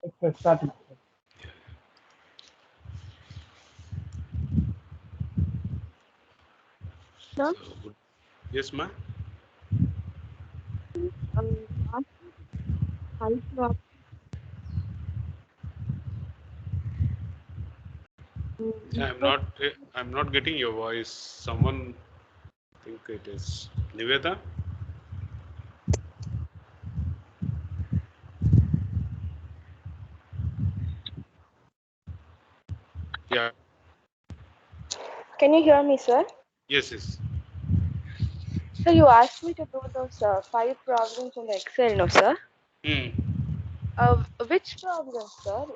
Okay, starting. Sir, So, yes, ma. last five problems I'm equal. not. I'm not getting your voice. Someone, I think it is Niveda. Yeah. Can you hear me, sir? Yes. Yes. So you asked me to do those five problems in the Excel, no, sir? Hmm. Which problems, sir?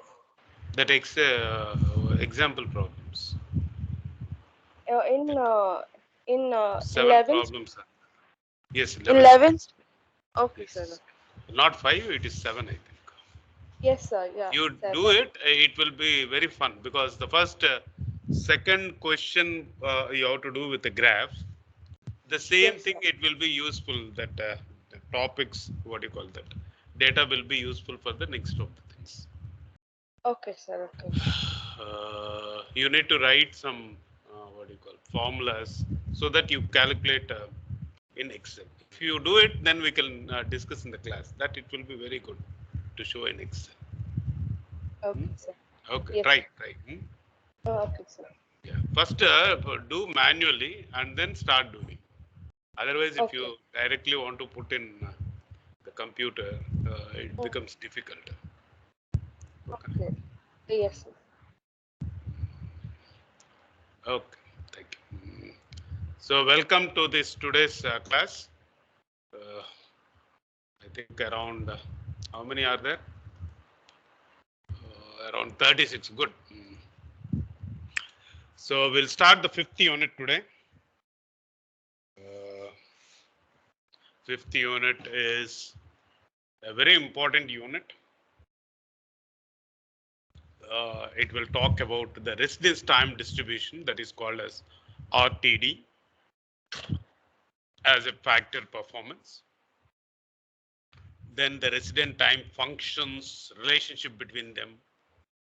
That takes example problems. Uh, in uh, in Seven 11th, problems. Yes, 11. 11th. Okay, sir. Yes. Not five. It is seven, I think. Yes, sir. Yeah, You do 7. it, it will be very fun because the first, second question you have to do with the graphs. The same Yes, thing sir. it will be useful that the topics, what do you call that, data will be useful for the next of the things. Okay, sir. Okay. You need to write some what do you call formulas so that you calculate in Excel. If you do it, then we can discuss in the class. That it will be very good to show in Excel. Hmm? Okay, sir. Okay, Yes, sir. try. Hmm? Okay, sir. Yeah. First, do manually and then start doing. Otherwise, if Okay. you directly want to put in the computer, it Mm, becomes difficult. Okay. okay. Yes, sir. Okay. Thank you. So, welcome to this today's class. Uh, I think around how many are there? Around 36. Good. So, we'll start the fifth unit today. Uh, Fifth unit is a very important unit. It will talk about the residence time distribution, that is called as RTD, as a factor performance. Then the resident time functions, relationship between them.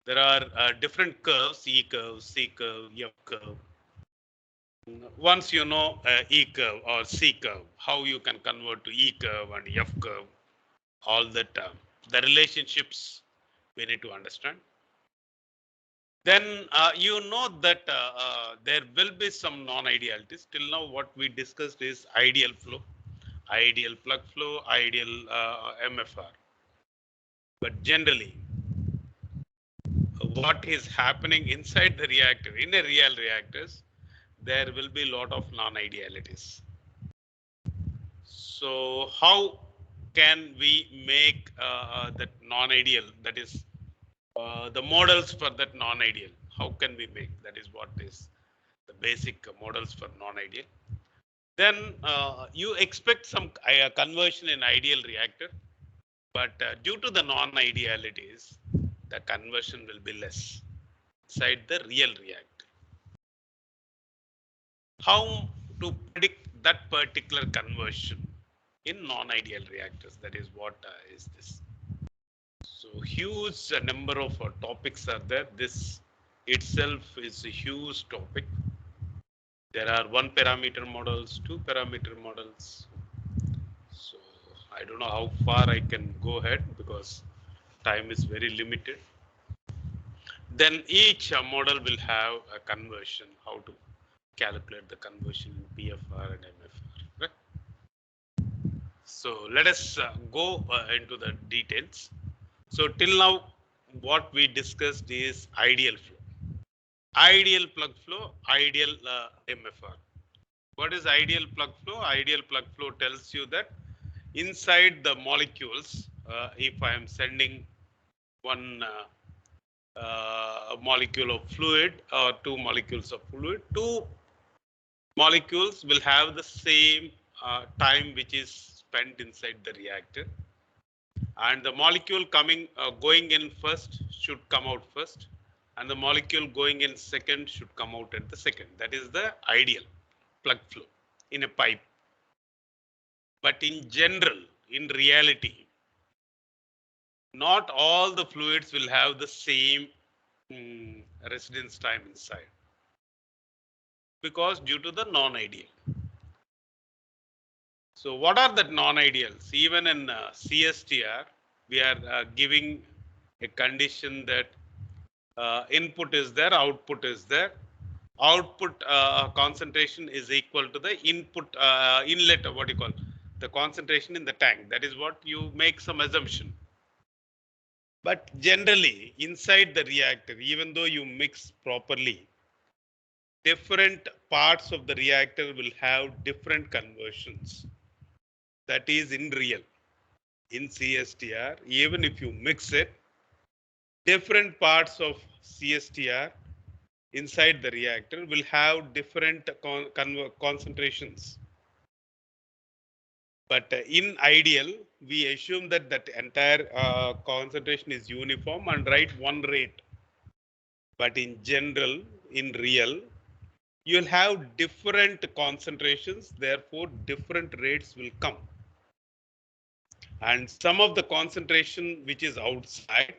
There are different curves, E curve, C curve, F curve. Once you know E curve or C curve, how you can convert to E curve and F curve, all that, the relationships we need to understand. Then you know that there will be some non-idealities. Till now, what we discussed is ideal flow, ideal plug flow, ideal MFR. But generally, what is happening inside the reactor, in a real reactors, there will be a lot of non-idealities. So how can we make that non-ideal, that is the models for that non-ideal, how can we make, that is what is the basic models for non-ideal. Then you expect some conversion in ideal reactor, but due to the non-idealities, the conversion will be less inside the real reactor. How to predict that particular conversion in non-ideal reactors? That is what is this. So huge number of topics are there. This itself is a huge topic. There are one parameter models, two parameter models. So I don't know how far I can go ahead because time is very limited. Then each model will have a conversion, how to calculate the conversion in PFR and MFR. Right? So let us go into the details. So till now, what we discussed is ideal flow, ideal plug flow, ideal MFR. What is ideal plug flow? Ideal plug flow tells you that inside the molecules, if I am sending one molecule of fluid or two molecules of fluid, two molecules will have the same time which is spent inside the reactor, and the molecule coming going in first should come out first, and the molecule going in second should come out at the second. That is the ideal plug flow in a pipe. But in general, in reality, not all the fluids will have the same residence time inside, because due to the non-ideal. So what are the non-ideals? Even in CSTR, we are giving a condition that input is there, output is there. Output concentration is equal to the input inlet, what you call the concentration in the tank. That is what you make some assumption. But generally, inside the reactor, even though you mix properly, different parts of the reactor will have different conversions. That is in real. In CSTR, even if you mix it, different parts of CSTR inside the reactor will have different concentrations. But in ideal, we assume that that entire concentration is uniform and write one rate. But in general, in real, you'll have different concentrations, therefore different rates will come. And some of the concentration which is outside,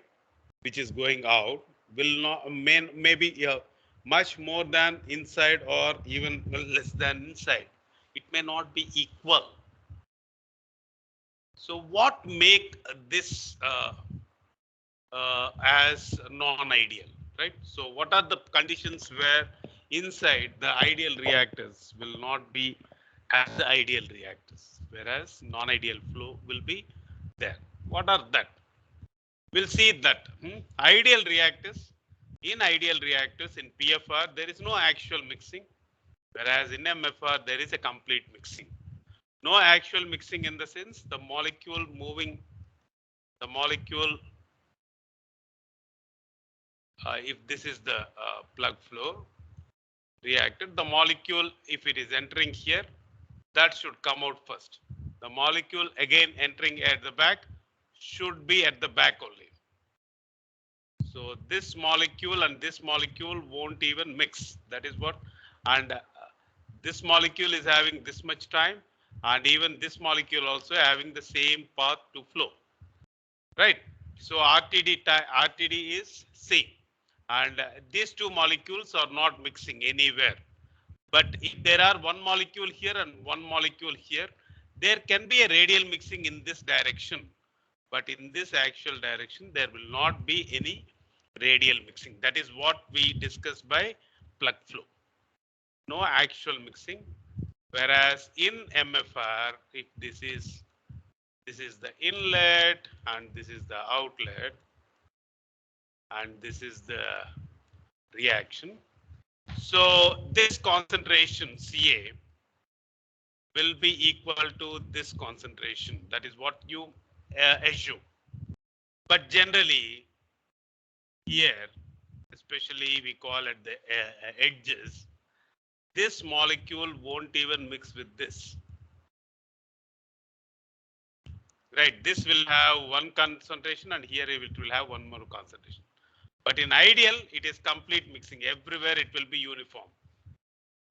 which is going out, will not maybe much more than inside or even less than inside. It may not be equal. So what make this as non-ideal, right? So what are the conditions where inside the ideal reactors will not be as the ideal reactors, whereas non-ideal flow will be there? What are that? We'll see that ideal reactors, in ideal reactors in PFR, there is no actual mixing, whereas in MFR, there is a complete mixing. No actual mixing in the sense the molecule moving, the molecule, if this is the plug flow reactor, the molecule, if it is entering here, that should come out first. The molecule again entering at the back should be at the back only. So this molecule and this molecule won't even mix. That is what, and this molecule is having this much time, and even this molecule also having the same path to flow, right? So RTD is same, and these two molecules are not mixing anywhere. But if there are one molecule here and one molecule here, there can be a radial mixing in this direction. But in this actual direction, there will not be any radial mixing. That is what we discussed by plug flow. No actual mixing. Whereas in MFR, if this is the inlet and this is the outlet and this is the reaction. So this concentration Ca will be equal to this concentration. That is what you assume. But generally here, especially we call it the edges, this molecule won't even mix with this. Right, this will have one concentration and here it will have one more concentration. But in ideal, it is complete mixing. Everywhere it will be uniform.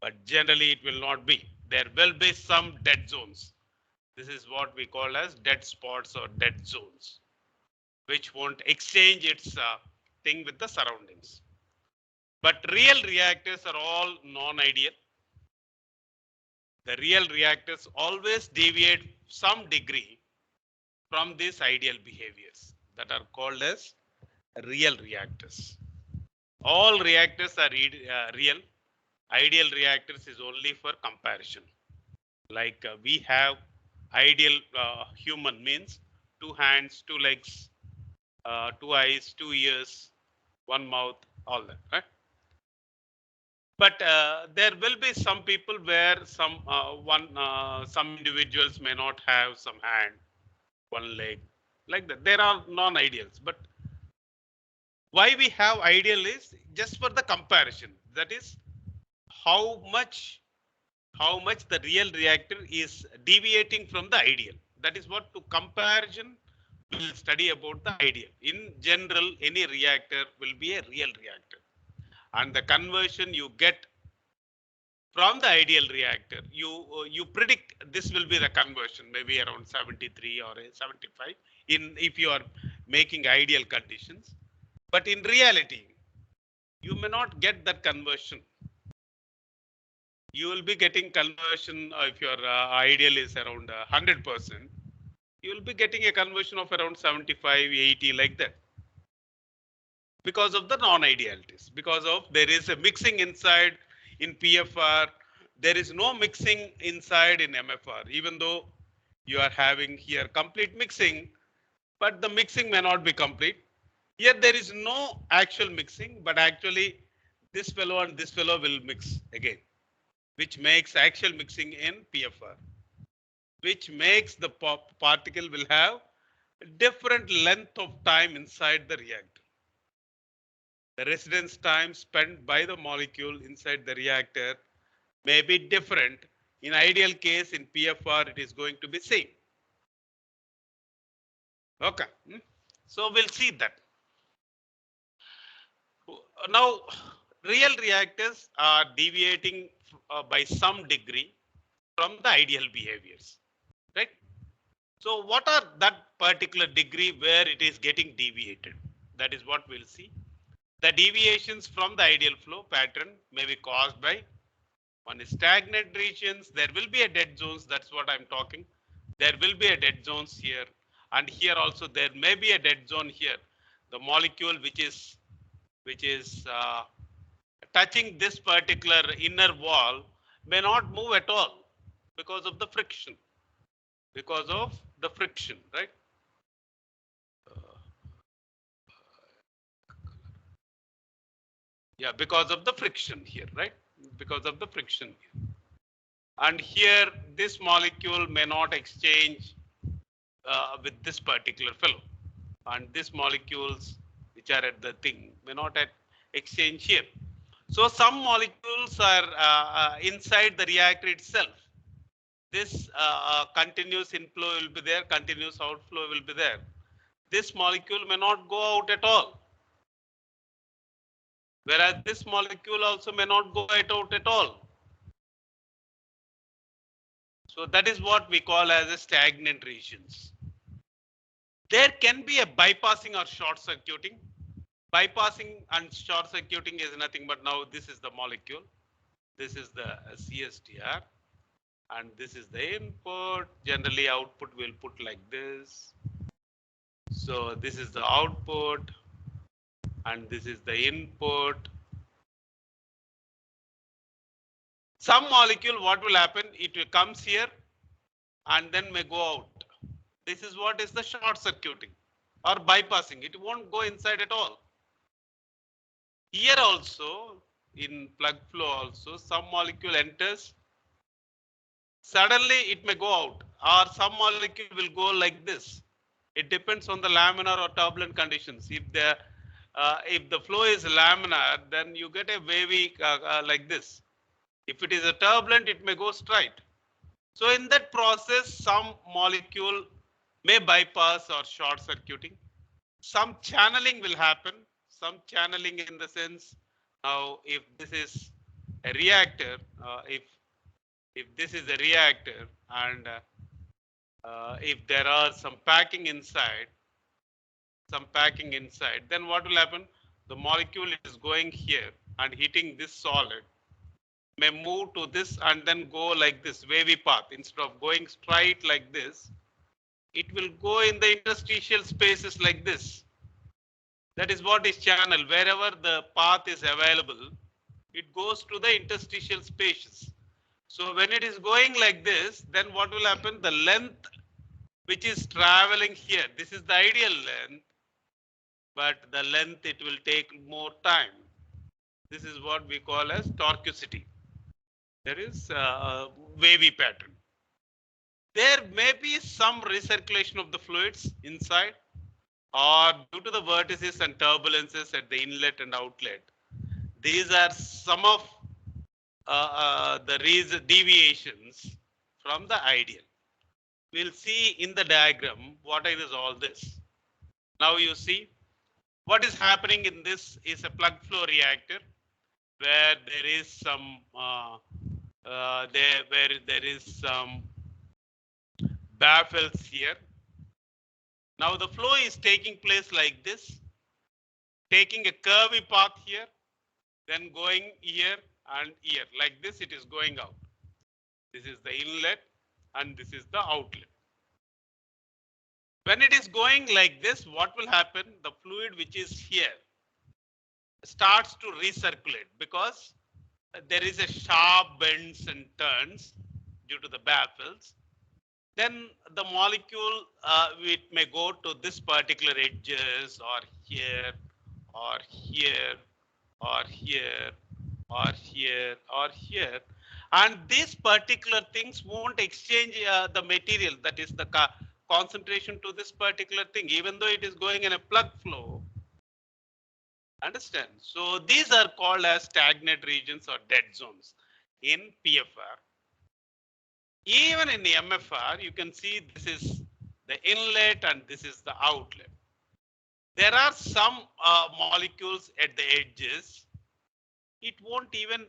But generally it will not be. There will be some dead zones. This is what we call as dead spots or dead zones, which won't exchange its thing with the surroundings. But real reactors are all non-ideal. The real reactors always deviate some degree from these ideal behaviors that are called as real reactors. All reactors are real. Ideal reactors is only for comparison. Like we have ideal human means 2 hands, 2 legs, 2 eyes, 2 ears, 1 mouth, all that, right? But there will be some people where some some individuals may not have some hand, 1 leg, like that. There are non-ideals, but why we have ideal is just for the comparison. That is how much the real reactor is deviating from the ideal. That is what to comparison will study about the ideal. In general, any reactor will be a real reactor, and the conversion you get from the ideal reactor, you predict this will be the conversion, maybe around 73 or 75 in if you are making ideal conditions. But in reality, you may not get that conversion. You will be getting conversion if your ideal is around 100%. You will be getting a conversion of around 75, 80 like that. Because of the non-idealities, because of there is a mixing inside in PFR, there is no mixing inside in MFR, even though you are having here complete mixing, but the mixing may not be complete. Here there is no actual mixing, but actually this fellow and this fellow will mix again, which makes actual mixing in PFR, which makes the particle will have different length of time inside the reactor. The residence time spent by the molecule inside the reactor may be different. In ideal case, in PFR, it is going to be same. Okay. So we'll see that. Now, real reactors are deviating by some degree from the ideal behaviors, right? So what are that particular degree where it is getting deviated? That is what we'll see. The deviations from the ideal flow pattern may be caused by one is stagnant regions. There will be a dead zones. That's what I'm talking. There will be a dead zones here, and here also there may be a dead zone here. The molecule which is touching this particular inner wall may not move at all because of the friction. Because of the friction, right? Yeah, because of the friction here, right? Because of the friction here. And here, this molecule may not exchange with this particular fellow. And these molecules which are at the thing may not exchange here. So some molecules are inside the reactor itself. This continuous inflow will be there, continuous outflow will be there. This molecule may not go out at all. Whereas this molecule also may not go out at all. So that is what we call as a stagnant regions. There can be a bypassing or short circuiting. Bypassing and short circuiting is nothing but now this is the molecule. This is the CSTR and this is the input. Generally output will put like this. So this is the output and this is the input. Some molecule, what will happen? It comes here and then may go out. This is what is the short circuiting or bypassing. It won't go inside at all. Here also in plug flow also some molecule enters. Suddenly it may go out or some molecule will go like this. It depends on the laminar or turbulent conditions. If the flow is laminar, then you get a wavy like this. If it is a turbulent, it may go straight. So in that process, some molecule may bypass or short circuiting. Some channeling will happen. Some channeling in the sense, now if this is a reactor, if this is a reactor and if there are some packing inside, then what will happen? The molecule is going here and hitting this solid, may move to this and then go like this wavy path. Instead of going straight like this, it will go in the interstitial spaces like this. That is what is channel. Wherever the path is available, it goes to the interstitial spaces. So when it is going like this, then what will happen? The length which is traveling here, this is the ideal length, but the length it will take more time. This is what we call as tortuosity. There is a wavy pattern. There may be some recirculation of the fluids inside or due to the vortices and turbulences at the inlet and outlet. These are some of the deviations from the ideal. We'll see in the diagram what is all this. Now you see what is happening in this is a plug flow reactor where there is some there is some baffles here Now the flow is taking place like this, taking a curvy path here, then going here and here. Like this, it is going out. This is the inlet and this is the outlet. When it is going like this, what will happen? The fluid which is here starts to recirculate because there is a sharp bends and turns due to the baffles. Then the molecule, it may go to this particular edges or here or here or here or here or here, and these particular things won't exchange the material, that is the concentration to this particular thing, even though it is going in a plug flow. Understand? So these are called as stagnant regions or dead zones in PFR. Even in the MFR, you can see this is the inlet and this is the outlet. There are some molecules at the edges. It won't even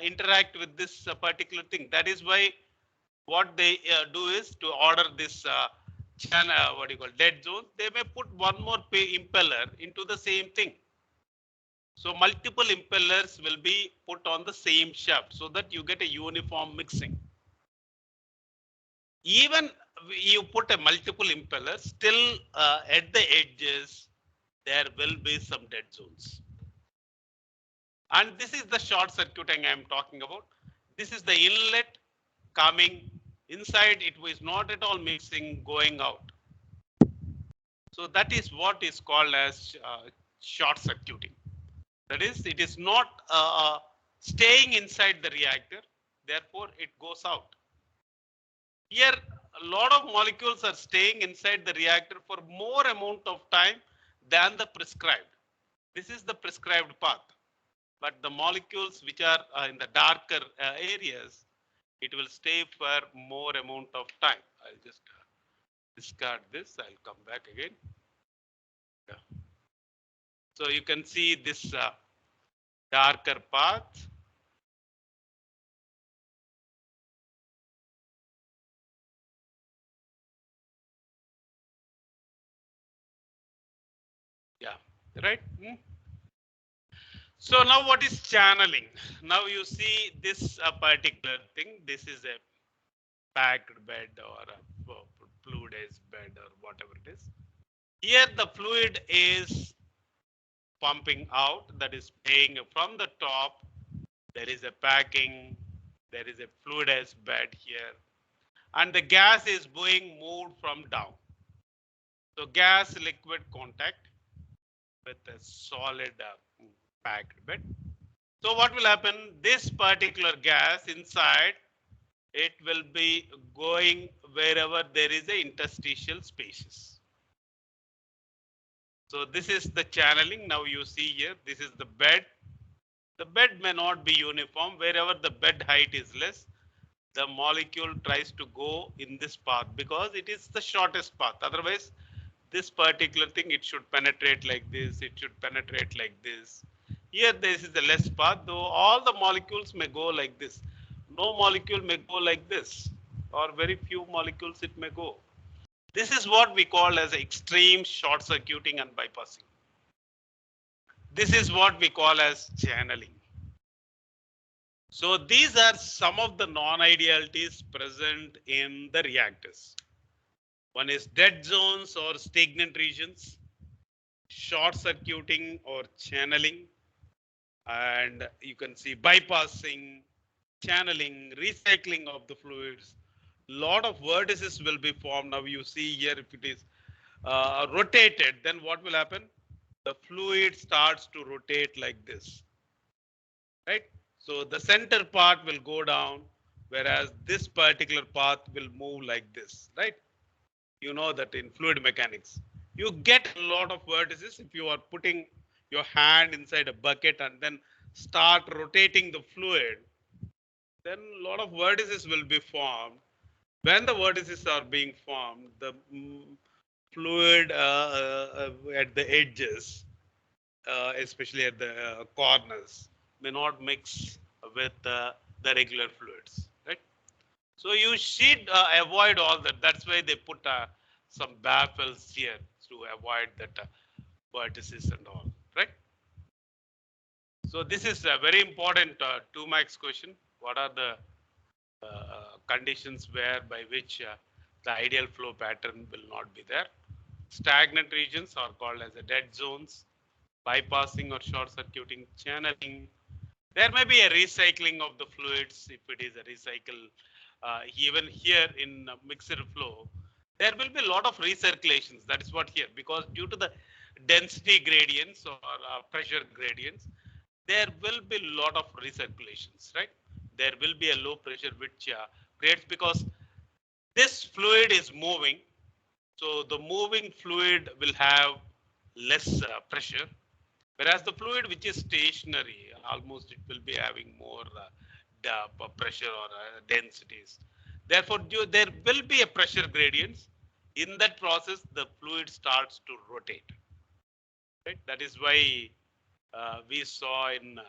interact with this particular thing. That is why what they do is to order this channel, what do you call, dead zone. They may put one more impeller into the same thing. So multiple impellers will be put on the same shaft so that you get a uniform mixing. Even you put a multiple impeller, still at the edges, there will be some dead zones. And this is the short circuiting I am talking about. This is the inlet coming inside. It was not at all mixing, going out. So that is what is called as short circuiting. That is, it is not staying inside the reactor. Therefore, it goes out. Here, a lot of molecules are staying inside the reactor for more amount of time than the prescribed. This is the prescribed path. But the molecules which are in the darker areas, it will stay for more amount of time. I'll just discard this. I'll come back again. Yeah. So you can see this darker path. Yeah, right. So now what is channeling? Now you see this particular thing. This is a packed bed or a fluidized bed or whatever it is. Here the fluid is pumping out, that is paying from the top. There is a packing, there is a fluidized bed here, and the gas is being moved from down. So gas liquid contact with a solid packed bed. So what will happen? This particular gas inside, it will be going wherever there is a interstitial spaces. So this is the channeling. Now you see here, this is the bed. The bed may not be uniform. Wherever the bed height is less, the molecule tries to go in this path because it is the shortest path. Otherwise, this particular thing, it should penetrate like this. It should penetrate like this. Here, this is the less path, though all the molecules may go like this. No molecule may go like this, or very few molecules it may go. This is what we call as extreme short circuiting and bypassing. This is what we call as channeling. So these are some of the non-idealities present in the reactors. One is dead zones or stagnant regions, short circuiting or channeling, and you can see bypassing, channeling, recycling of the fluids. Lot of vortices will be formed. Now you see here, if it is rotated, then what will happen? The fluid starts to rotate like this, right? So the center part will go down, whereas this particular path will move like this, right? You know that in fluid mechanics, you get a lot of vortices if you are putting your hand inside a bucket and then start rotating the fluid, then a lot of vortices will be formed. When the vortices are being formed, the fluid at the edges, especially at the corners, may not mix with the regular fluids, right? So you should avoid all that. That's why they put some baffles here to avoid that vertices and all, right? So this is a very important 2 marks question. What are the conditions where by which the ideal flow pattern will not be there? Stagnant regions are called as the dead zones, bypassing or short circuiting, channeling. There may be a recycling of the fluids if it is a recycle. Even here in mixed flow, there will be a lot of recirculations. That is what here, because due to the density gradients or pressure gradients, there will be a lot of recirculations, right? There will be a low pressure which creates, because this fluid is moving. So the moving fluid will have less pressure, whereas the fluid which is stationary, almost it will be having more pressure or densities. Therefore, there will be a pressure gradients. In that process, the fluid starts to rotate. Right? That is why we saw in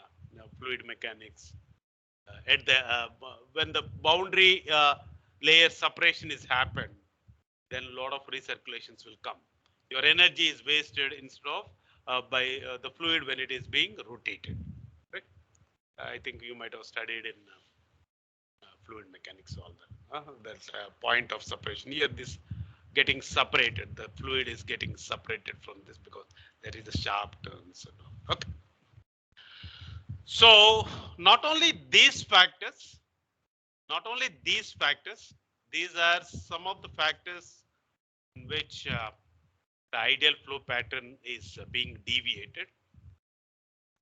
fluid mechanics at the when the boundary layer separation is happened, then a lot of recirculations will come. Your energy is wasted instead of by the fluid when it is being rotated. Right? I think you might have studied in fluid mechanics all that. That's a point of separation. Here, this getting separated, the fluid is getting separated from this because there is a sharp turns. Okay. So not only these factors, these are some of the factors in which the ideal flow pattern is being deviated.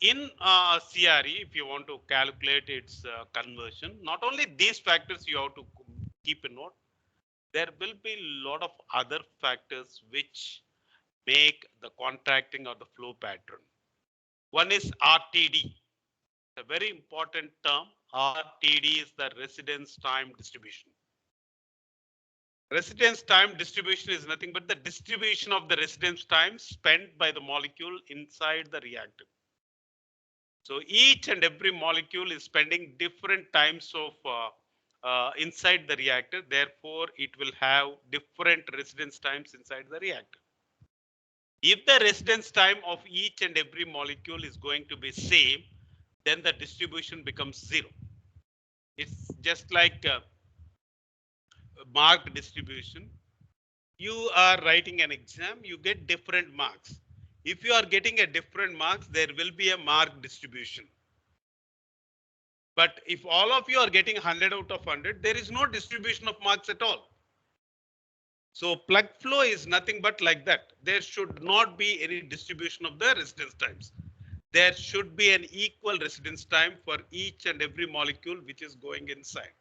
In CRE, if you want to calculate its conversion, not only these factors you have to keep a note, there will be a lot of other factors which make the contracting of the flow pattern. One is RTD, a very important term. RTD is the residence time distribution. Residence time distribution is nothing but the distribution of the residence time spent by the molecule inside the reactor. So each and every molecule is spending different times of inside the reactor. Therefore, it will have different residence times inside the reactor. If the residence time of each and every molecule is going to be same, then the distribution becomes 0. It's just like mark distribution. You are writing an exam, you get different marks. If you are getting a different marks, there will be a mark distribution. But if all of you are getting 100 out of 100, there is no distribution of marks at all. So plug flow is nothing but like that. There should not be any distribution of the residence times. There should be an equal residence time for each and every molecule which is going inside.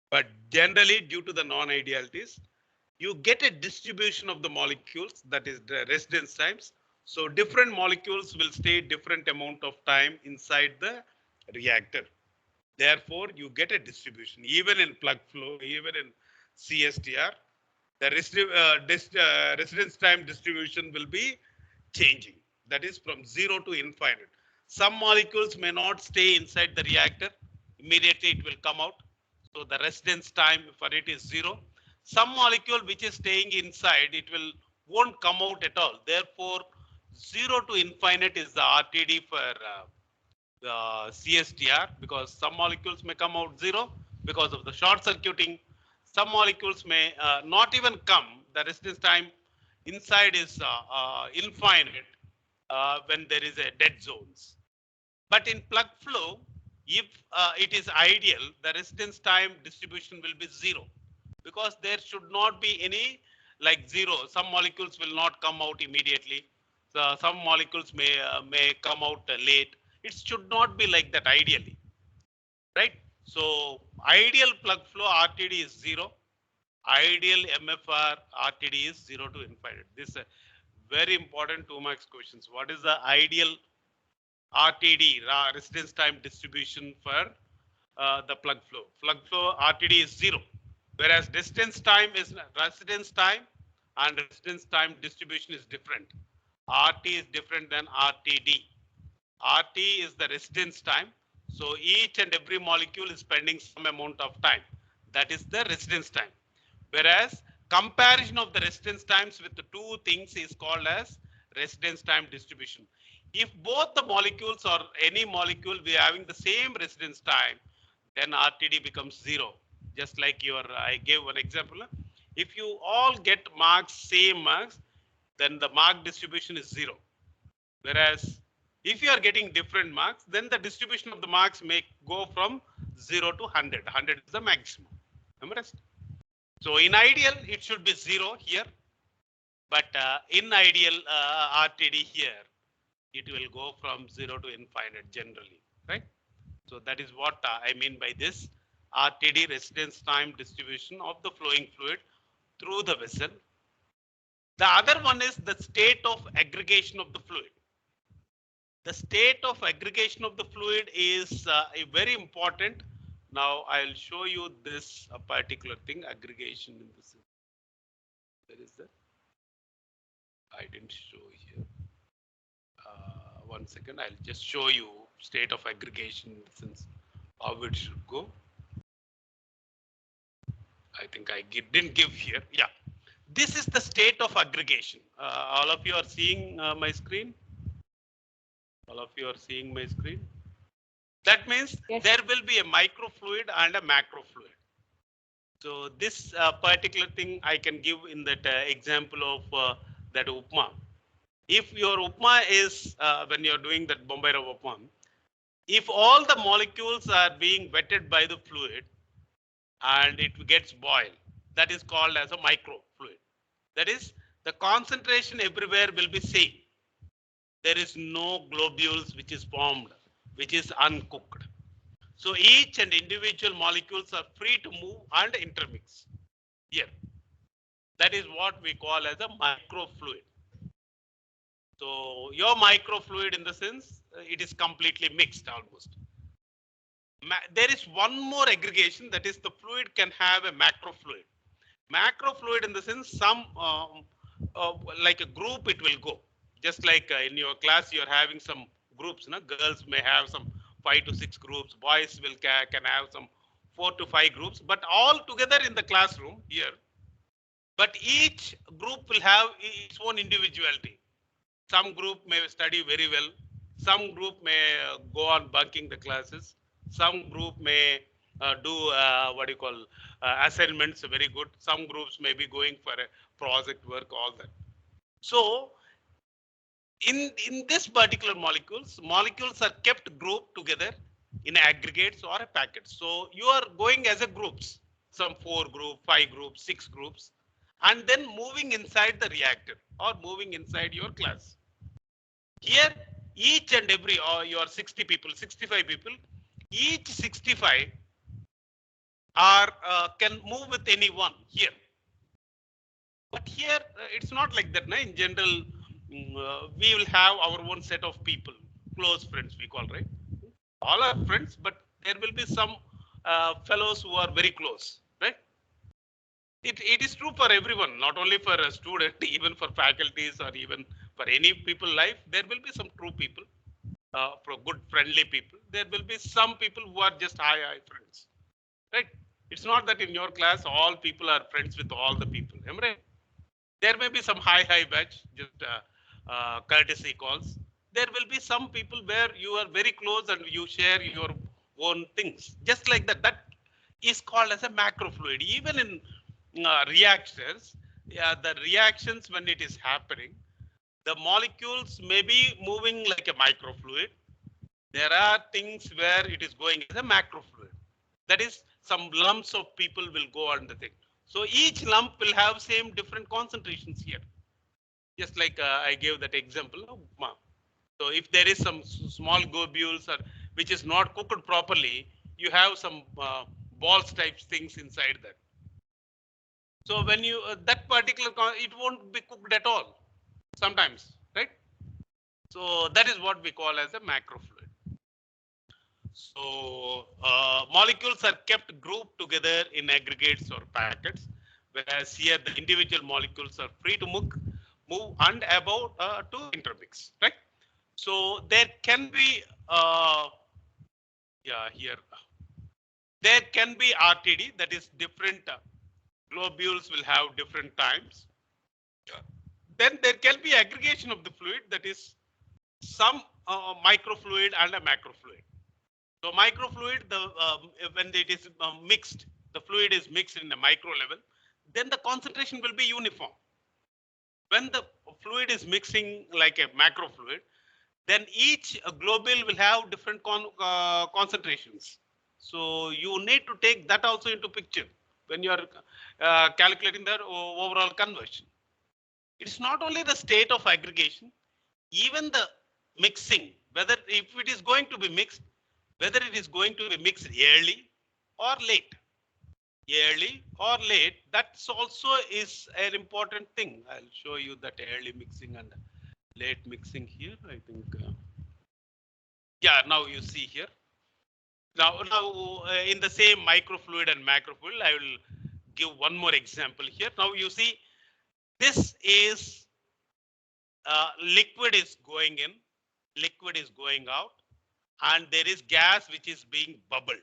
But generally, due to the non-idealities, you get a distribution of the molecules, that is the residence times. So different molecules will stay different amount of time inside the reactor. Therefore, you get a distribution. Even in plug flow, even in CSTR, the residence time distribution will be changing. That is from 0 to infinite. Some molecules may not stay inside the reactor. Immediately it will come out. So the residence time for it is 0. Some molecule which is staying inside, it won't come out at all. Therefore, 0 to infinite is the RTD for CSTR, because some molecules may come out 0 because of the short circuiting. Some molecules may not even come. The residence time inside is infinite when there is a dead zones. But in plug flow, if it is ideal, the residence time distribution will be 0, because there should not be any like 0. Some molecules will not come out immediately. So some molecules may come out late. It should not be like that ideally, right? So ideal plug flow RTD is 0. Ideal MFR RTD is 0 to infinite. This is a very important 2 marks questions. What is the ideal RTD, residence time distribution for the plug flow? Plug flow RTD is 0, whereas residence time is residence time and residence time distribution is different. RT is different than RTD. RT is the residence time. So each and every molecule is spending some amount of time. That is the residence time. Whereas comparison of the residence times with the two things is called as residence time distribution. If both the molecules or any molecule we are having the same residence time, then RTD becomes 0. Just like I gave one example. If you all get marks, same marks, then the mark distribution is 0. Whereas if you are getting different marks, then the distribution of the marks may go from 0 to 100. 100 is the maximum. Remember? So in ideal, it should be 0 here. But in ideal RTD here, it will go from 0 to infinite generally, right? So that is what I mean by this RTD, residence time distribution of the flowing fluid through the vessel. The other one is the state of aggregation of the fluid. The state of aggregation of the fluid is very important. Now I'll show you this particular thing, aggregation in this. Where is that? I didn't show here. 1 second, I'll just show you state of aggregation in the sense how it should go. I think I didn't give here. Yeah, this is the state of aggregation. All of you are seeing my screen. All of you are seeing my screen. That means Yes. there will be a microfluid and a macrofluid. So this particular thing I can give in that example of that upma. If your upma is when you're doing that Bombay Rava upma, if all the molecules are being wetted by the fluid and it gets boiled, that is called as a microfluid. That is, the concentration everywhere will be same. There is no globules which is formed, which is uncooked. So each and individual molecules are free to move and intermix here. That is what we call as a microfluid. So your microfluid in the sense it is completely mixed almost. There is one more aggregation, that is the fluid can have a macrofluid. Macrofluid in the sense some like a group it will go. Just like in your class you're having some groups, no? Girls may have some 5 to 6 groups, boys will can have some 4 to 5 groups, but all together in the classroom here. But each group will have its own individuality. Some group may study very well. Some group may go on bunking the classes. Some group may do what you call assignments very good. Some groups may be going for a project work, all that. So in this particular molecules are kept grouped together in aggregates or a packet. So you are going as a groups, some 4 group, 5 groups, 6 groups, and then moving inside the reactor or moving inside your class. Here, each and every, or your 60 people, 65 people, each 65 are can move with anyone here. But here it's not like that. In general, we will have our own set of people, close friends we call, right? All are friends, but there will be some fellows who are very close, right? It is true for everyone, not only for a student, even for faculties or even for any people life, there will be some true people, for good friendly people. There will be some people who are just high friends, right? It's not that in your class, all people are friends with all the people, right? There may be some high batch, just courtesy calls. There will be some people where you are very close and you share your own things, just like that. That is called as a macrofluid. Even in reactors, the reactions when it is happening, the molecules may be moving like a microfluid. There are things where it is going as a macrofluid. That is, some lumps of people will go on the thing. So each lump will have same different concentrations here. Just like I gave that example of upma. So if there is some small globules or which is not cooked properly, you have some balls types things inside that. So when you that particular it won't be cooked at all sometimes, right? So that is what we call as a macrofluid. So molecules are kept grouped together in aggregates or packets, whereas here the individual molecules are free to move and about to intermix, right? So there can be yeah, here there can be RTD, that is different globules will have different times. Then there can be aggregation of the fluid, that is some microfluid and a macrofluid. So microfluid, when it is mixed, the fluid is mixed in a micro level, then the concentration will be uniform. When the fluid is mixing like a macrofluid, then each globule will have different concentrations. So you need to take that also into picture when you are calculating the overall conversion. It's not only the state of aggregation, even the mixing, whether if it is going to be mixed, whether it is going to be mixed early or late. Early or late, that's also is an important thing. I'll show you that early mixing and late mixing here. I think, yeah, now you see here. Now in the same microfluid and macrofluid, I will give one more example here. Now you see, this is liquid is going in, liquid is going out, and there is gas which is being bubbled.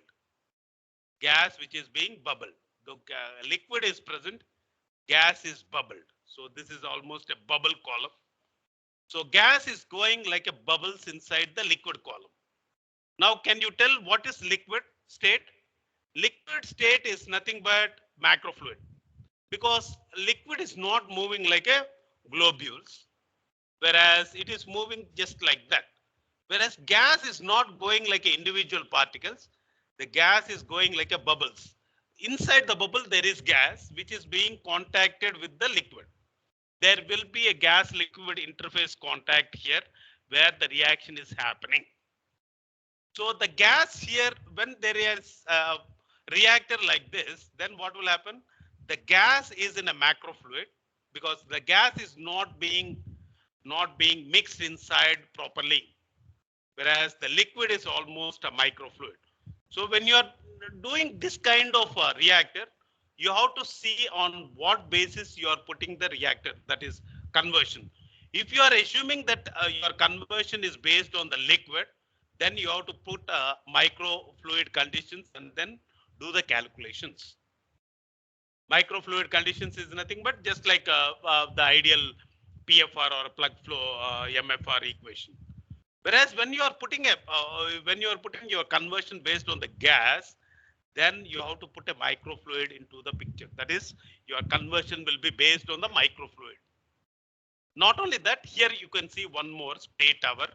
Gas which is being bubbled. The liquid is present, gas is bubbled. So this is almost a bubble column. So gas is going like a bubbles inside the liquid column. Now, can you tell what is liquid state? Liquid state is nothing but macrofluid, because liquid is not moving like a globules, whereas it is moving just like that. Whereas gas is not going like individual particles, the gas is going like a bubbles. Inside the bubble, there is gas which is being contacted with the liquid. There will be a gas liquid interface contact here where the reaction is happening. So the gas here, when there is a reactor like this, then what will happen? The gas is in a macrofluid because the gas is not being mixed inside properly, whereas the liquid is almost a microfluid. So when you are doing this kind of a reactor, you have to see on what basis you are putting the reactor, that is conversion. If you are assuming that your conversion is based on the liquid, then you have to put microfluid conditions and then do the calculations. Microfluid conditions is nothing but just like the ideal PFR or plug flow MFR equation. Whereas when you are putting your conversion based on the gas, then you have to put a microfluid into the picture. That is, your conversion will be based on the microfluid. Not only that, here you can see one more spray tower.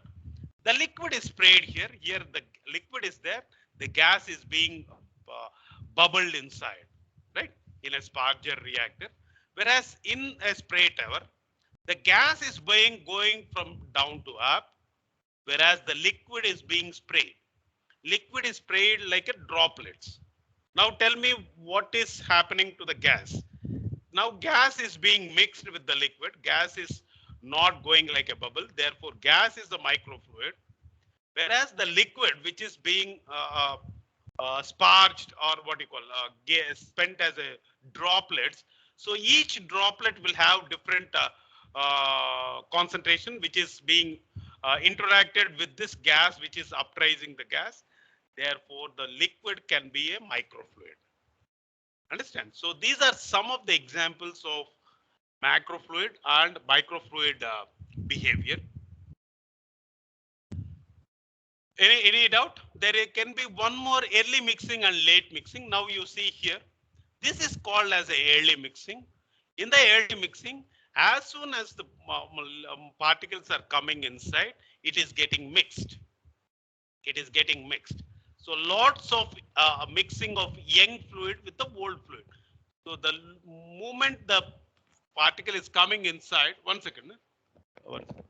The liquid is sprayed here. Here the liquid is there. The gas is being bubbled inside, right? In a Sparger reactor. Whereas in a spray tower, the gas is going from down to up, whereas the liquid is being sprayed. Liquid is sprayed like a droplets. Now tell me what is happening to the gas. Now gas is being mixed with the liquid. Gas is not going like a bubble. Therefore, gas is the microfluid, whereas the liquid which is being sparged, or what you call spent as a droplets. So each droplet will have different concentration which is being interacted with this gas which is uprising the gas. Therefore, the liquid can be a microfluid. Understand? So these are some of the examples of macrofluid and microfluid behavior. Any doubt? There can be one more early mixing and late mixing. Now you see here, this is called as a early mixing. In the early mixing, as soon as the particles are coming inside, it is getting mixed. It is getting mixed. So lots of mixing of young fluid with the old fluid. So the moment the particle is coming inside, one second. One second.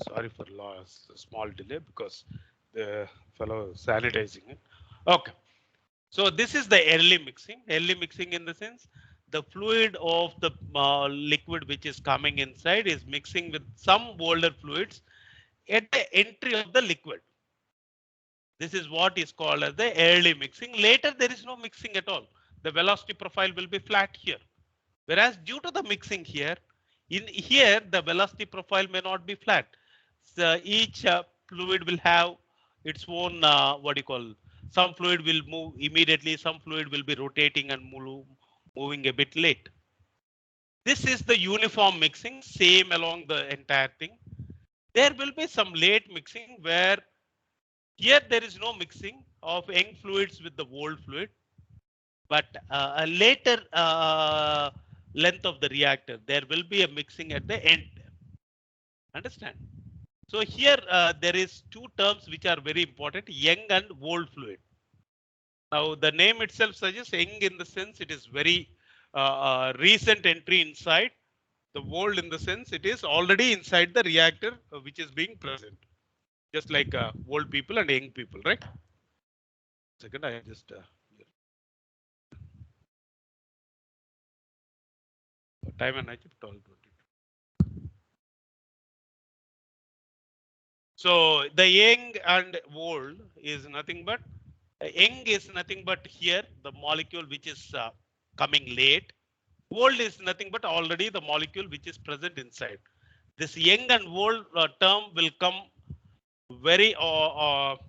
Sorry for loss, small delay because the fellow sanitizing it. Okay. So this is the early mixing. Early mixing in the sense the fluid of the liquid which is coming inside is mixing with some older fluids at the entry of the liquid. This is what is called as the early mixing. Later there is no mixing at all. The velocity profile will be flat here. Whereas due to the mixing here, in here the velocity profile may not be flat. So each fluid will have its own what do you call? Some fluid will move immediately, some fluid will be rotating and moving a bit late. This is the uniform mixing, same along the entire thing. There will be some late mixing where here there is no mixing of young fluids with the old fluid, but a later length of the reactor, there will be a mixing at the end. Understand? So here there is two terms which are very important, young and old fluid. Now the name itself suggests young in the sense it is very recent entry inside. The old in the sense it is already inside the reactor which is being present. Just like old people and young people, right? Second, I just time and I keep 12:22. So the young and old is nothing but young is nothing but here the molecule which is coming late. Old is nothing but already the molecule which is present inside. This young and old term will come very often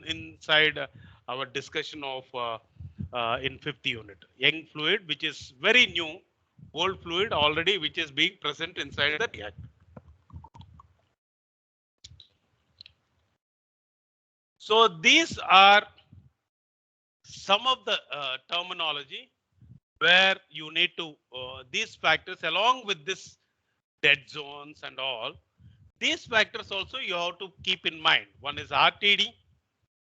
inside our discussion of in fifth unit. Young fluid which is very new, old fluid already which is being present inside the reactor. So these are some of the terminology where you need to these factors along with this dead zones and all. These factors also you have to keep in mind. One is RTD,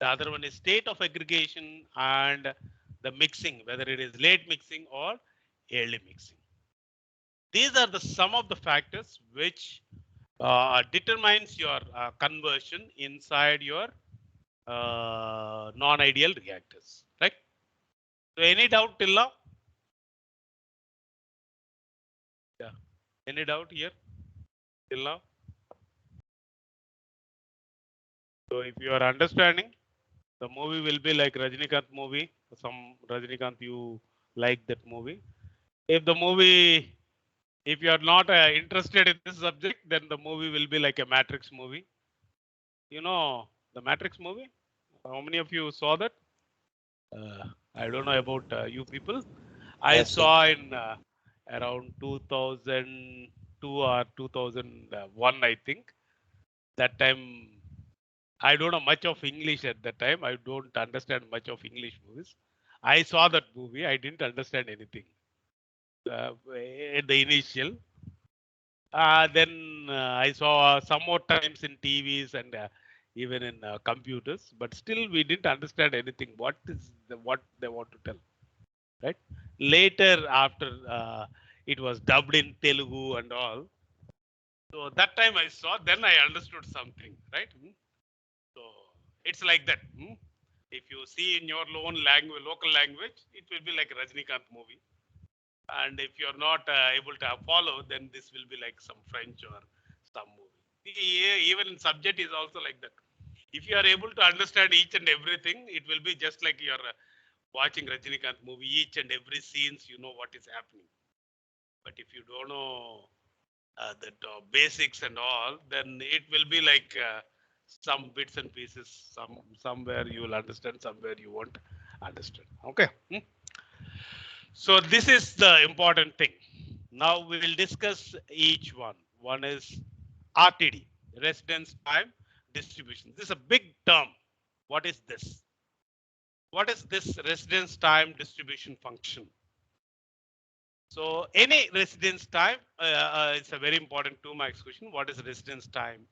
the other one is state of aggregation and the mixing, whether it is late mixing or early mixing. These are the some of the factors which determines your conversion inside your non-ideal reactors, right? So any doubt till now? Yeah. Any doubt here till now? So if you are understanding, the movie will be like Rajinikanth movie. Some Rajinikanth you like that movie. If the movie, if you are not interested in this subject, then the movie will be like a Matrix movie. You know the Matrix movie? How many of you saw that? I don't know about you people. I I've seen. saw in around 2002 or 2001, I think. That time, I don't know much of English at that time. I don't understand much of English movies. I saw that movie. I didn't understand anything at the initial. Then I saw some more times in TVs and even in computers, but still we didn't understand anything. What they want to tell, right? Later, after it was dubbed in Telugu and all, so that time I saw, then I understood something, right? So it's like that. If you see in your own language, local language, it will be like a Rajnikant movie. And if you're not able to follow, then this will be like some French or some movie. Even subject is also like that. If you are able to understand each and everything, it will be just like you're watching Rajinikanth movie. Each and every scenes, you know what is happening. But if you don't know the basics and all, then it will be like some bits and pieces. Somewhere you will understand, somewhere you won't understand. Okay. So this is the important thing. Now we will discuss each one. One is RTD, residence time distribution. This is a big term. What is this? What is this residence time distribution function? So any residence time, it's a very important 2 marks question. What is residence time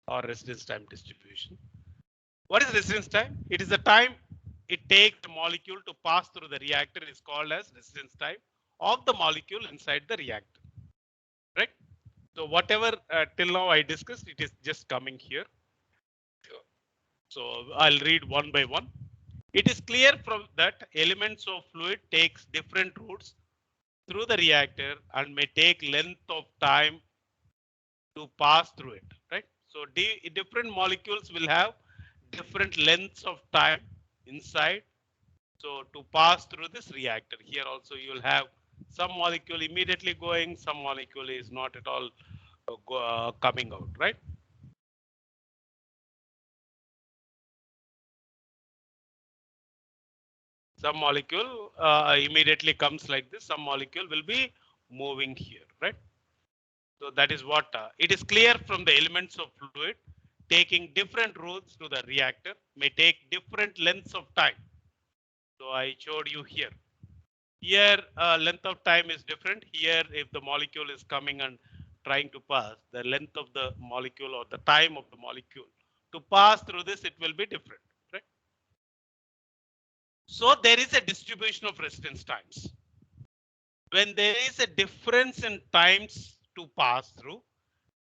or residence time distribution? What is residence time? It is the time it takes the molecule to pass through the reactor is called as residence time of the molecule inside the reactor, right? So whatever till now I discussed, it is just coming here. So I'll read one by one. It is clear from that elements of fluid takes different routes through the reactor and may take length of time to pass through it, right? So different molecules will have different lengths of time inside. So to pass through this reactor, here also you will have some molecule immediately going, some molecule is not at all coming out, right? Some molecule immediately comes like this, some molecule will be moving here, right? So that is what it is clear from the elements of fluid taking different routes to the reactor may take different lengths of time. So I showed you here. Here length of time is different. Here if the molecule is coming and trying to pass, the length of the molecule or the time of the molecule to pass through this, it will be different, right? So there is a distribution of resistance times. When there is a difference in times to pass through,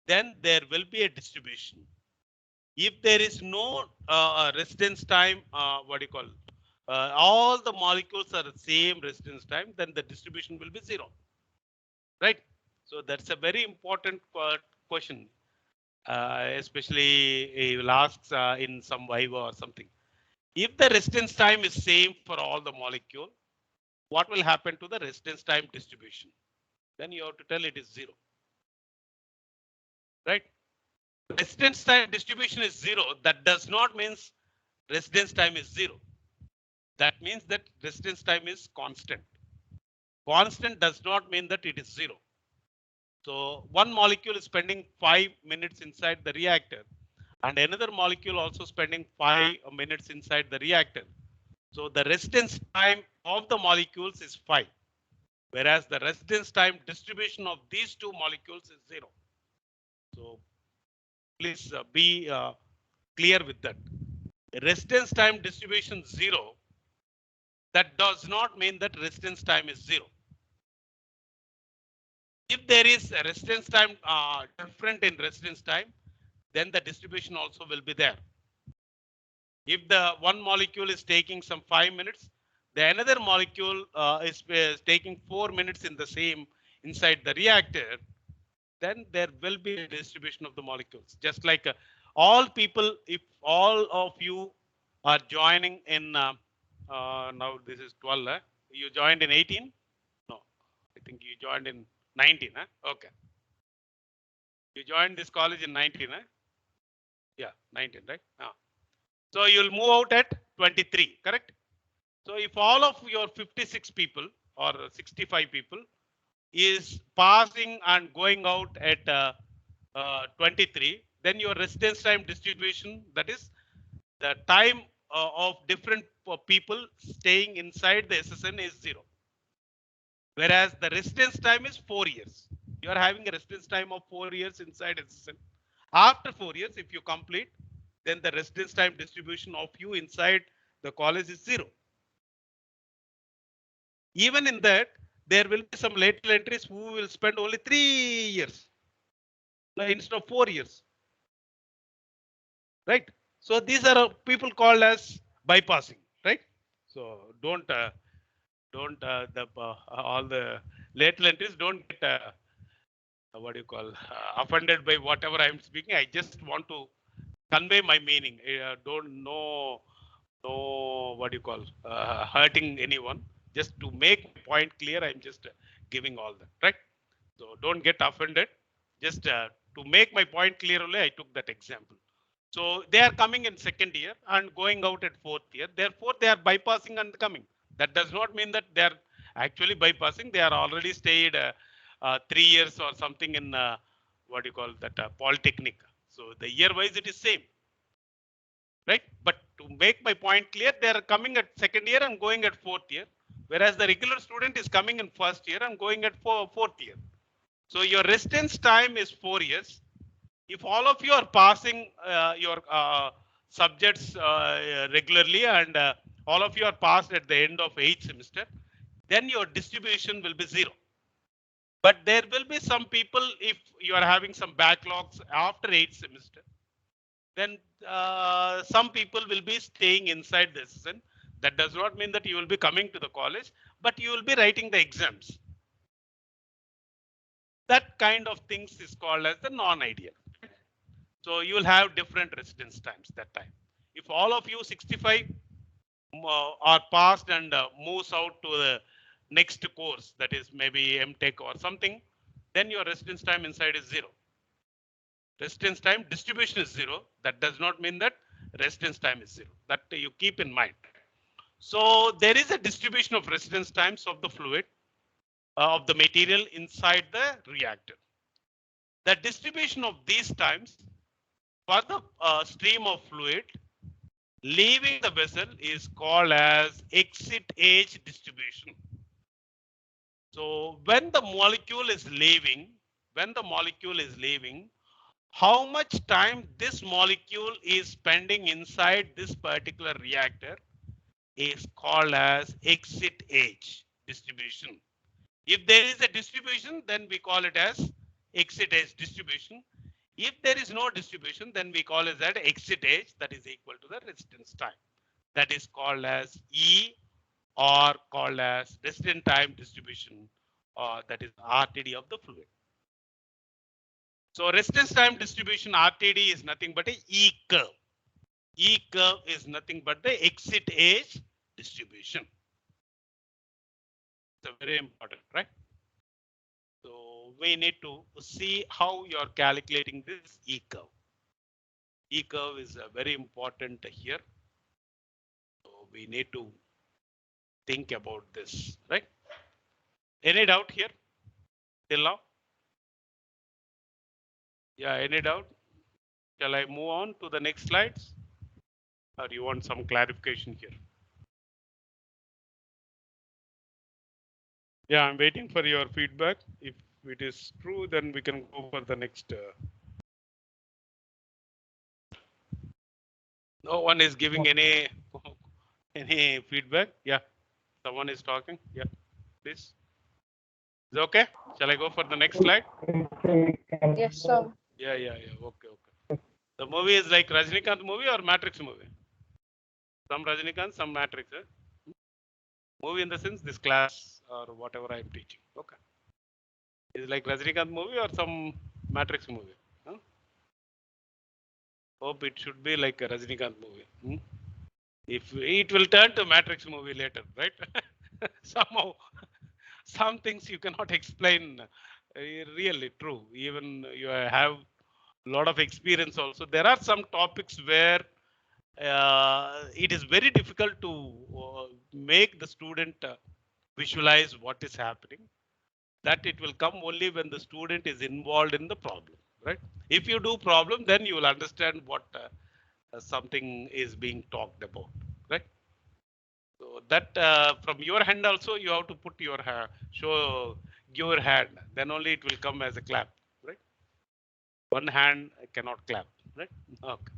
then there will be a distribution. If there is no residence time, what do you call? All the molecules are the same residence time, then the distribution will be zero, right? So that's a very important question, especially you will ask in some Viva or something. If the residence time is same for all the molecule, what will happen to the residence time distribution? Then you have to tell it is zero, right? Residence time distribution is zero. That does not mean residence time is zero. That means that residence time is constant. Constant does not mean that it is zero. So one molecule is spending 5 minutes inside the reactor and another molecule also spending 5 minutes inside the reactor. So the residence time of the molecules is 5, whereas the residence time distribution of these two molecules is 0. So please be clear with that. Residence time distribution 0. That does not mean that residence time is 0. If there is a residence time different in residence time, then the distribution also will be there. If the one molecule is taking some 5 minutes, the another molecule is taking 4 minutes in the same inside the reactor, then there will be a distribution of the molecules. Just like all people, if all of you are joining in now this is 12, you joined in 18? No, I think you joined in 19. Okay. You joined this college in 19. Yeah, 19, right? So you'll move out at 23, correct? So if all of your 56 people or 65 people is passing and going out at 23, then your residence time distribution, that is the time of different people staying inside the SSN is 0. Whereas the residence time is 4 years. You are having a residence time of 4 years inside SSN. After 4 years, if you complete, then the residence time distribution of you inside the college is 0. Even in that, there will be some lateral entries who will spend only 3 years instead of 4 years. Right? So these are people called as bypassing, right? So don't all the lateral entries don't get what do you call offended by whatever I'm speaking. I just want to convey my meaning. Don't know what do you call hurting anyone. Just to make my point clear, I'm just giving all that, right? So don't get offended. Just to make my point clear only, I took that example. So they are coming in second year and going out at fourth year. Therefore, they are bypassing and coming. That does not mean that they are actually bypassing. They are already stayed 3 years or something in what do you call that polytechnic. So the year wise it is same, right? But to make my point clear, they are coming at second year and going at fourth year, whereas the regular student is coming in first year and going at fourth year. So your residence time is 4 years. If all of you are passing your subjects regularly and all of you are passed at the end of 8th semester, then your distribution will be 0. But there will be some people, if you are having some backlogs after 8th semester, then some people will be staying inside the session. That does not mean that you will be coming to the college, but you will be writing the exams. That kind of things is called as the non-ideal. So you will have different residence times that time. If all of you 65 are passed and moves out to the next course, that is maybe MTech or something, then your residence time inside is 0. Residence time distribution is 0. That does not mean that residence time is 0. That you keep in mind. So there is a distribution of residence times of the fluid, of the material inside the reactor. The distribution of these times for the stream of fluid leaving the vessel is called as exit age distribution. So when the molecule is leaving, how much time this molecule is spending inside this particular reactor is called as exit age distribution. If there is a distribution, then we call it as exit age distribution. If there is no distribution, then we call it that exit age, that is equal to the residence time. That is called as E, or called as residence time distribution, or that is RTD of the fluid. So residence time distribution RTD is nothing but a E curve. E curve is nothing but the exit age distribution. It's very important, right? So we need to see how you are calculating this E curve. E curve is very important here. So we need to think about this, right? Any doubt here till now? Yeah, any doubt? Shall I move on to the next slides? Or you want some clarification here? Yeah, I'm waiting for your feedback. If it is true, then we can go for the next. No one is giving any feedback. Yeah, someone is talking. Yeah, please. Is it okay? Shall I go for the next slide? Yes, sir. Yeah. Okay. The movie is like Rajinikanth movie or Matrix movie? Some Rajinikanth, some Matrix. Movie in the sense this class or whatever I'm teaching. Okay. Is it like Rajinikanth movie or some Matrix movie? Huh? Hope it should be like a Rajinikanth movie. If it will turn to Matrix movie later, right? Somehow, some things you cannot explain. Really true. Even you have a lot of experience also. There are some topics where it is very difficult to make the student visualize what is happening. That it will come only when the student is involved in the problem, right? If you do problem, then you will understand what something is being talked about, right? So that from your hand also you have to put your show your hand, then only it will come as a clap, right? One hand cannot clap, right? Okay.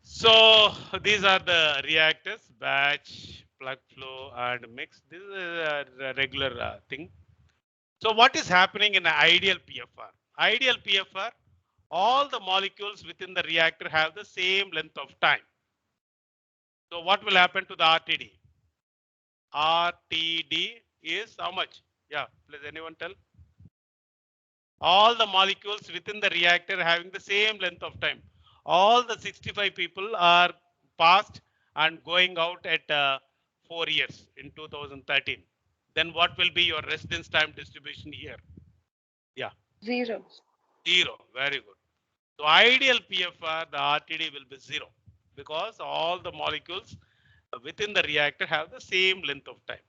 So these are the reactors: batch, plug flow, and mix. This is a regular thing. So what is happening in an ideal PFR? Ideal PFR, all the molecules within the reactor have the same length of time. So what will happen to the RTD? RTD is how much? Yeah, please anyone tell? All the molecules within the reactor having the same length of time. All the 65 people are passed and going out at 4 years in 2013. Then what will be your residence time distribution here? Yeah. 0. 0. Very good. So ideal PFR, the RTD will be 0 because all the molecules within the reactor have the same length of time.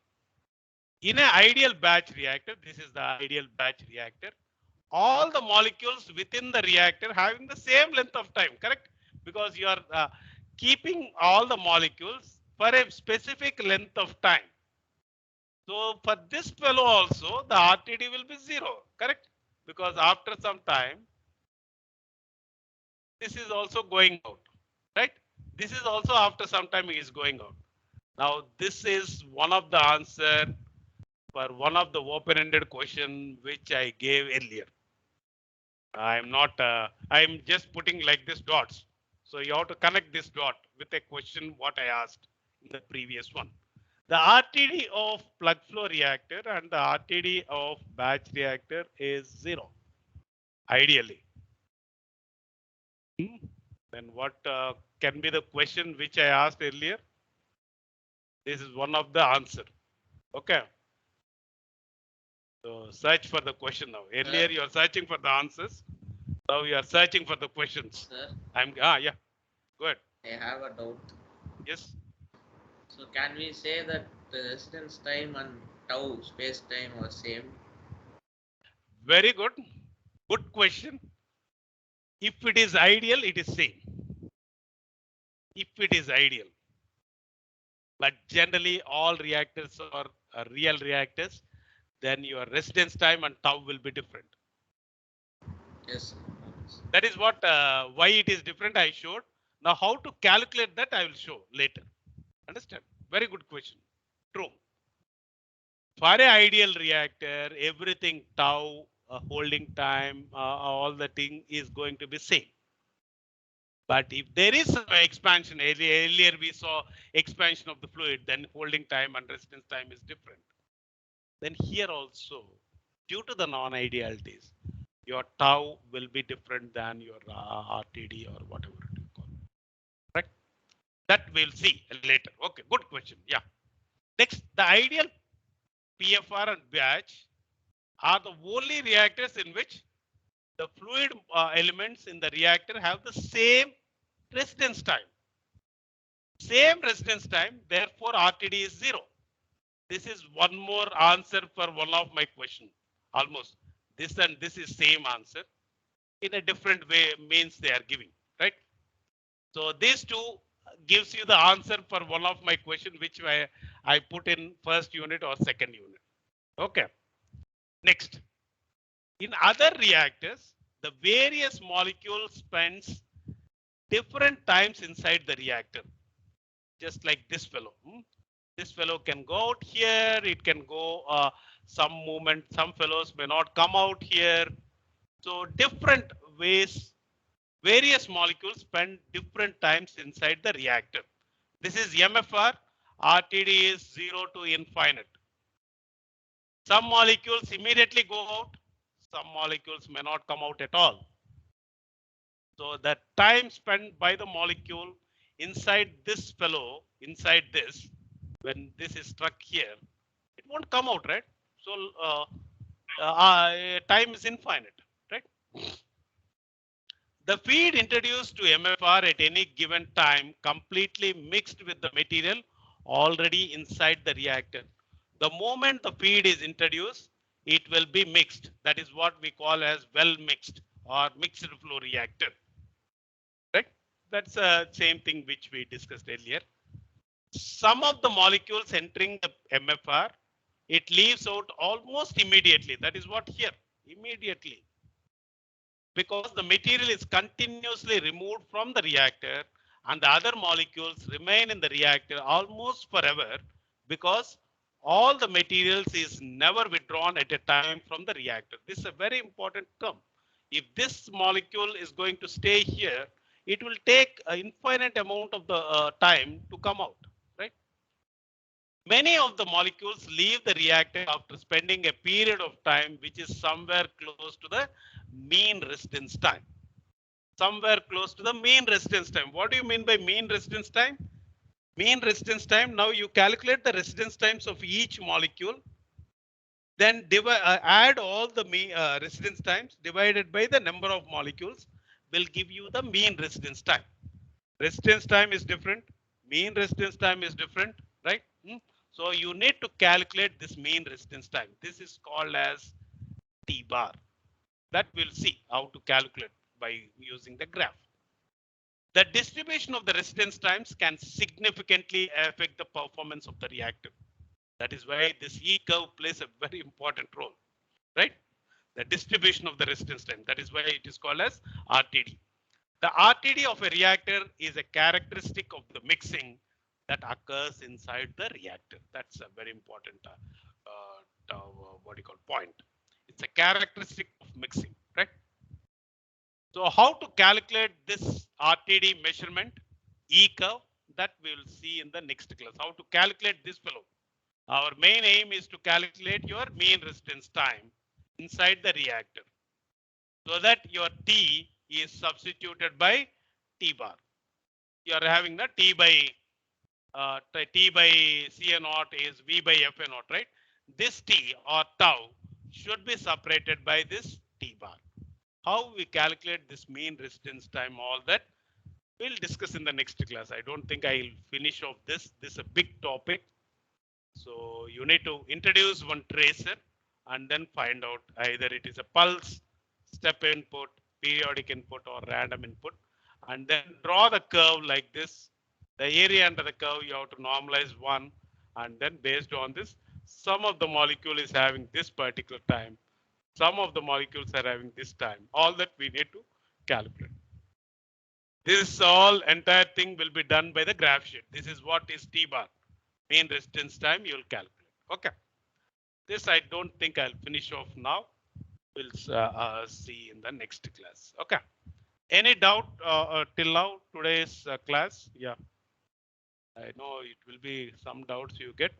In an ideal batch reactor, this is the ideal batch reactor, all the molecules within the reactor having the same length of time, correct? Because you are keeping all the molecules for a specific length of time. So for this fellow also, the RTD will be 0, correct? Because after some time, this is also going out, right? This is also after some time is going out. Now, this is one of the answer for one of the open-ended question which I gave earlier. I'm not, I'm just putting like this dots. So you have to connect this dot with a question what I asked in the previous one. The RTD of plug flow reactor and the RTD of batch reactor is 0, ideally. Then what can be the question which I asked earlier? This is one of the answer. Okay. So search for the question now. Earlier you are searching for the answers. Now you are searching for the questions. Sir, Yeah. Go ahead. I have a doubt. Yes. So can we say that the residence time and tau space time are same? Very good. Good question. If it is ideal, it is same. If it is ideal. But generally all reactors are real reactors, then your residence time and tau will be different. Yes. That is what why it is different I showed. Now how to calculate that I will show later. Understand? Very good question. True. For an ideal reactor, everything tau, holding time, all the thing is going to be same. But if there is some expansion, earlier we saw expansion of the fluid, then holding time and residence time is different. Then here also, due to the non-idealities, your tau will be different than your RTD or whatever you call it. Right? That we'll see later. Okay, good question. Yeah. Next, the ideal PFR and batch are the only reactors in which the fluid elements in the reactor have the same residence time. Same residence time, therefore RTD is 0. This is one more answer for one of my question. Almost this and this is same answer. In a different way means they are giving, right? So these two gives you the answer for one of my question which I put in first unit or second unit. Okay. Next. In other reactors, the various molecules spends different times inside the reactor. Just like this fellow. This fellow can go out here, it can go some movement, some fellows may not come out here. So different ways, various molecules spend different times inside the reactor. This is MFR, RTD is 0 to infinite. Some molecules immediately go out, some molecules may not come out at all. So the time spent by the molecule inside this fellow, inside this, when this is struck here, it won't come out, right? So time is infinite, right? The feed introduced to MFR at any given time completely mixed with the material already inside the reactor. The moment the feed is introduced, it will be mixed. That is what we call as well mixed or mixed flow reactor. Right? That's the same thing which we discussed earlier. Some of the molecules entering the MFR, it leaves out almost immediately. That is what here, immediately. Because the material is continuously removed from the reactor and the other molecules remain in the reactor almost forever because all the materials is never withdrawn at a time from the reactor. This is a very important term. If this molecule is going to stay here, it will take an infinite amount of the time to come out, right? Many of the molecules leave the reactor after spending a period of time which is somewhere close to the mean residence time. Somewhere close to the mean residence time. What do you mean by mean residence time? Mean residence time, now you calculate the residence times of each molecule, then add all the residence times divided by the number of molecules will give you the mean residence time. Residence time is different, mean residence time is different, right? So you need to calculate this mean residence time. This is called as T bar. That we'll see how to calculate by using the graph. The distribution of the residence times can significantly affect the performance of the reactor. That is why this E curve plays a very important role, right? The distribution of the residence time. That is why it is called as RTD. The RTD of a reactor is a characteristic of the mixing that occurs inside the reactor. That's a very important what you call point. It's a characteristic of mixing, right? So how to calculate this RTD measurement, E curve, that we will see in the next class. How to calculate this fellow. Our main aim is to calculate your mean resistance time inside the reactor, so that your T is substituted by T bar. You are having the T by Ca naught is V by Fa naught, right? This T or tau should be separated by this T bar. How we calculate this mean resistance time, all that we'll discuss in the next class. I don't think I'll finish off this. This is a big topic. So you need to introduce one tracer and then find out either it is a pulse, step input, periodic input, or random input, and then draw the curve like this. The area under the curve you have to normalize 1, and then based on this, some of the molecule is having this particular time, some of the molecules are having this time. All that we need to calculate. This all entire thing will be done by the graph sheet. This is what is T bar. Mean resistance time you will calculate. Okay. This I don't think I'll finish off now. We'll see in the next class. Okay. Any doubt till now today's class? Yeah. I know it will be some doubts you get.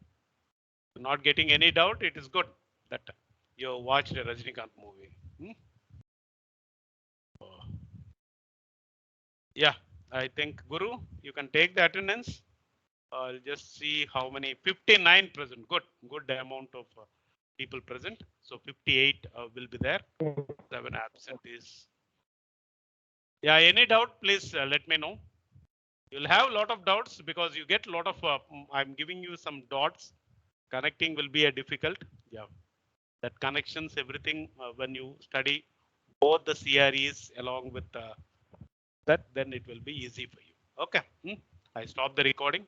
Not getting any doubt, it is good that you watched a Rajinikanth movie. Yeah, I think Guru, you can take the attendance. I'll just see how many. 59 present. Good amount of people present. So 58 will be there. 7 absent is. Yeah, any doubt, please let me know. You'll have a lot of doubts because you get a lot of. I'm giving you some dots. Connecting will be a difficult. Yeah, that connections, everything when you study both the CREs along with that, then it will be easy for you. Okay, I stop the recording.